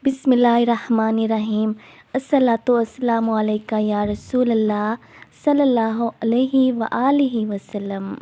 बिस्मिल्लाहिर्रहमानिर्रहीम। अस्सलातु वस्सलामु अलैका या रसूल अल्लाह सल्लल्लाहु अलैहि व आलिहि वसल्लम।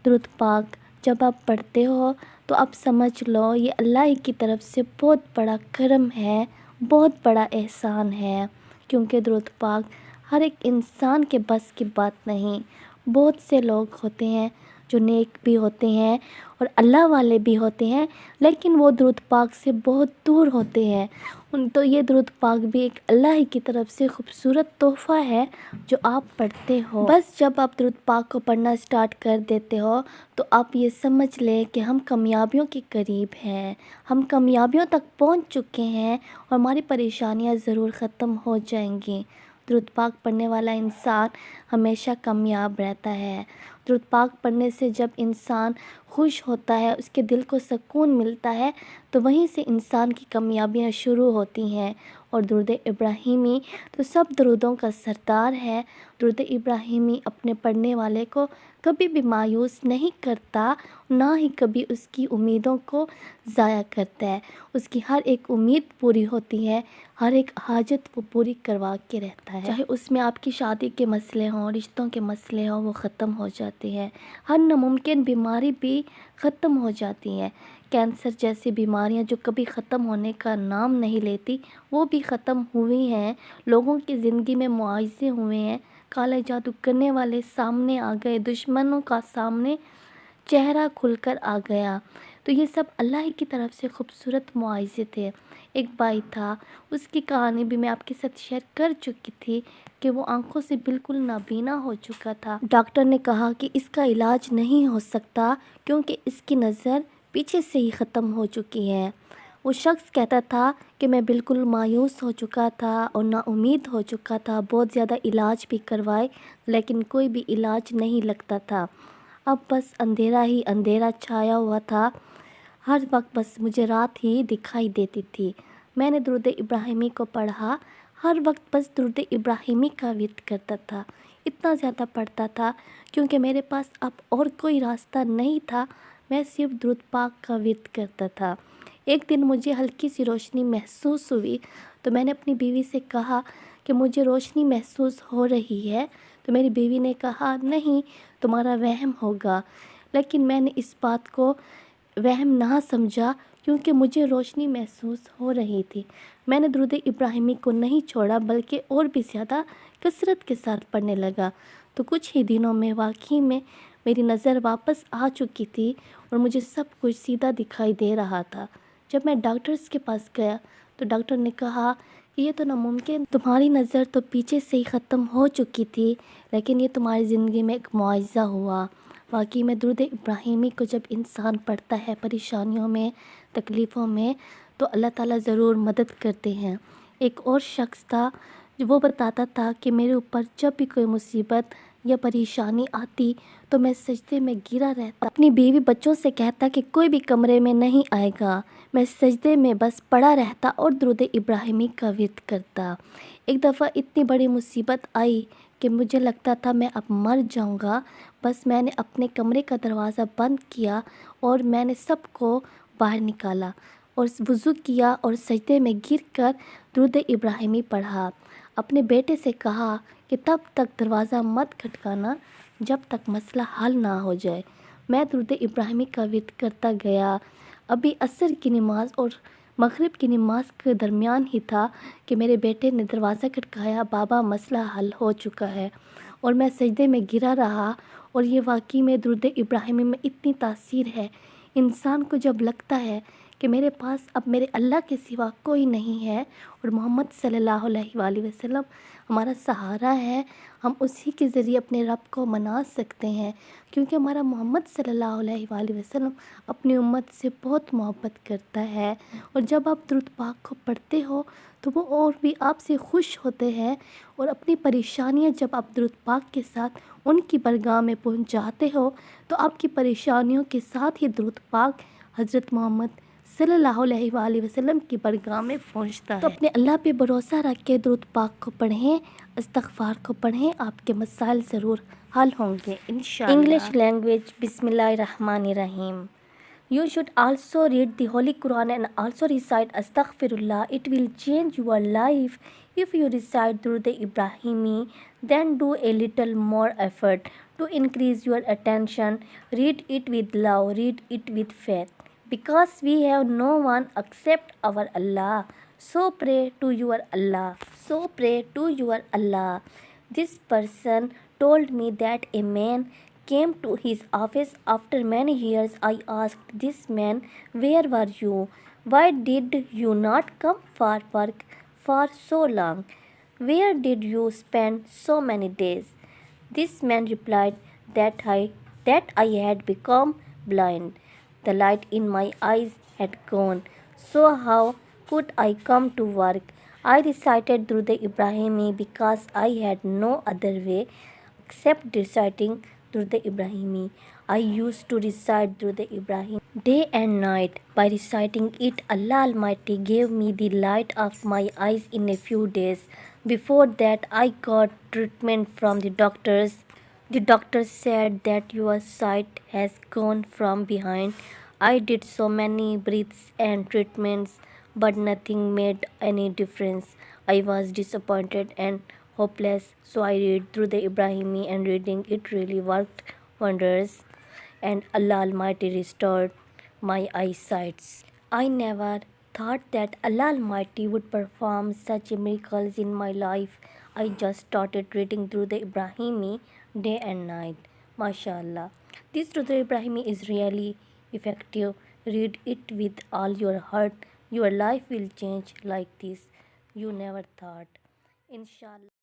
दुरूद पाक जब आप पढ़ते हो तो आप समझ लो ये अल्लाह ही की तरफ से बहुत बड़ा करम है, बहुत बड़ा एहसान है। क्योंकि दुरूद पाक हर एक इंसान के बस की बात नहीं। बहुत से लोग होते हैं जो नेक भी होते हैं और अल्लाह वाले भी होते हैं, लेकिन वो दुरूद पाक से बहुत दूर होते हैं। तो ये दुरूद पाक भी एक अल्लाह ही की तरफ से खूबसूरत तोहफ़ा है जो आप पढ़ते हो। बस जब आप दुरूद पाक को पढ़ना स्टार्ट कर देते हो तो आप ये समझ लें कि हम कामयाबियों के करीब हैं, हम कामयाबियों तक पहुंच चुके हैं और हमारी परेशानियां ज़रूर ख़त्म हो जाएंगी। दुरूद पाक पढ़ने वाला इंसान हमेशा कामयाब रहता है। दुरूद पाक पढ़ने से जब इंसान खुश होता है, उसके दिल को सुकून मिलता है, तो वहीं से इंसान की कामयाबियाँ शुरू होती हैं। और दुरूद इब्राहिमी तो सब दुरूदों का सरदार है। दुरूद इब्राहिमी अपने पढ़ने वाले को कभी भी मायूस नहीं करता, ना ही कभी उसकी उम्मीदों को ज़ाया करता है। उसकी हर एक उम्मीद पूरी होती है, हर एक हाजत वो पूरी करवा के रहता है। चाहे उसमें आपकी शादी के मसले हों, रिश्तों के मसले हों, वो ख़त्म हो जाते हैं। हर नामुमकिन बीमारी भी ख़त्म हो जाती हैं। कैंसर जैसी बीमारियां जो कभी ख़त्म होने का नाम नहीं लेती, वो भी ख़त्म हुई हैं। लोगों की ज़िंदगी में मुआवजे हुए हैं। काला जादू करने वाले सामने आ गए, दुश्मनों का सामने चेहरा खुलकर आ गया। तो ये सब अल्लाह ही की तरफ से खूबसूरत मुआवजे थे। एक भाई था, उसकी कहानी भी मैं आपके साथ शेयर कर चुकी थी कि वो आंखों से बिल्कुल नाबीना हो चुका था। डॉक्टर ने कहा कि इसका इलाज नहीं हो सकता क्योंकि इसकी नज़र पीछे से ही ख़त्म हो चुकी है। वो शख्स कहता था कि मैं बिल्कुल मायूस हो चुका था और नाउम्मीद हो चुका था। बहुत ज़्यादा इलाज भी करवाए लेकिन कोई भी इलाज नहीं लगता था। अब बस अंधेरा ही अंधेरा छाया हुआ था। हर वक्त बस मुझे रात ही दिखाई देती थी। मैंने दुरूद इब्राहिमी को पढ़ा, हर वक्त बस दुरूद इब्राहिमी का विर्द करता था। इतना ज़्यादा पढ़ता था क्योंकि मेरे पास अब और कोई रास्ता नहीं था। मैं सिर्फ दुरूद पाक का विर्द करता था। एक दिन मुझे हल्की सी रोशनी महसूस हुई तो मैंने अपनी बीवी से कहा कि मुझे रोशनी महसूस हो रही है। तो मेरी बीवी ने कहा नहीं, तुम्हारा वहम होगा। लेकिन मैंने इस बात को वहम ना समझा क्योंकि मुझे रोशनी महसूस हो रही थी। मैंने दुरूद इब्राहिमी को नहीं छोड़ा बल्कि और भी ज़्यादा कसरत के साथ पढ़ने लगा। तो कुछ ही दिनों में वाकई में मेरी नज़र वापस आ चुकी थी और मुझे सब कुछ सीधा दिखाई दे रहा था। जब मैं डॉक्टर्स के पास गया तो डॉक्टर ने कहा कि ये तो नामुमकिन, तुम्हारी नज़र तो पीछे से ही ख़त्म हो चुकी थी, लेकिन ये तुम्हारी ज़िंदगी में एक मुआवज़ा हुआ। वाकई में दुरूद इब्राहिमी को जब इंसान पढ़ता है परेशानियों में, तकलीफ़ों में, तो अल्लाह ताला ज़रूर मदद करते हैं। एक और शख्स था जो वो बताता था कि मेरे ऊपर जब भी कोई मुसीबत या परेशानी आती तो मैं सजदे में गिरा रहता। अपनी बीवी बच्चों से कहता कि कोई भी कमरे में नहीं आएगा। मैं सजदे में बस पड़ा रहता और दुरूद इब्राहिमी का विर्द करता। एक दफ़ा इतनी बड़ी मुसीबत आई कि मुझे लगता था मैं अब मर जाऊंगा। बस मैंने अपने कमरे का दरवाज़ा बंद किया और मैंने सबको बाहर निकाला और वज़ू किया और सजदे में गिरकर दुरूद इब्राहिमी पढ़ा। अपने बेटे से कहा कि तब तक दरवाज़ा मत खटकाना जब तक मसला हल ना हो जाए। मैं दुरूद इब्राहिमी का विर्द करता गया। अभी असर की नमाज़ और मगरिब की नमाज़ के दरमियान ही था कि मेरे बेटे ने दरवाज़ा खटकाया, बाबा मसला हल हो चुका है। और मैं सजदे में गिरा रहा। और ये वाकई में दुरूद इब्राहिमी में इतनी तासीर है। इंसान को जब लगता है कि मेरे पास अब मेरे अल्लाह के सिवा कोई नहीं है और मोहम्मद सल्लल्लाहु अलैहि वसल्लम हमारा सहारा है, हम उसी के ज़रिए अपने रब को मना सकते हैं। क्योंकि हमारा मोहम्मद सल्लल्लाहु अलैहि वसल्लम अपनी उम्मत से बहुत मोहब्बत करता है। और जब आप दुरूद पाक को पढ़ते हो तो वो और भी आपसे खुश होते हैं। और अपनी परेशानियां जब आप दुरूद पाक के साथ उनकी बरगाह में पहुंचाते हो तो आपकी परेशानियों के साथ ही दुरूद पाक हज़रत मोहम्मद सल्लल्लाहु अलैहि वसल्लम की बरगाह में पहुंचता है। तो अपने अल्लाह पे भरोसा रख के दुरूद पाक को पढ़ें, इस्तग़फ़ार को पढ़ें, आपके मसाइल ज़रूर हल होंगे इंशाअल्लाह। English language. बिस्मिल्लाहिर्रहमानिर्रहीम। You should also read the Holy Quran and also recite Astaghfirullah. It will change your life. If you recite Durud Ibrahimi, then do a little more effort to increase your attention. Read it with love, read it with faith. Because we have no one except our Allah. So pray to your Allah. So pray to your Allah. This person told me that a man came to his office after many years. I asked this man, where were you? Why did you not come for work for so long? Where did you spend so many days? This man replied that I had become blind. The light in my eyes had gone. So how could I come to work? I recited Durud Ibrahimi because I had no other way except reciting Durud Ibrahimi. I used to recite Durud Ibrahim day and night. By reciting it, Allah Almighty gave me the light of my eyes in a few days. Before that, I got treatment from the doctors. The doctor said that your sight has gone from behind. I did so many breaths and treatments, but nothing made any difference. I was disappointed and hopeless, so I read through the Ibrahimi, and reading it really worked wonders, and Allah Almighty restored my eyesight. I never thought that Allah Almighty would perform such miracles in my life. I just started reading through the Ibrahimi day and night. MashaAllah. This through the Ibrahimi is really effective. Read it with all your heart. Your life will change like this. You never thought. Inshallah.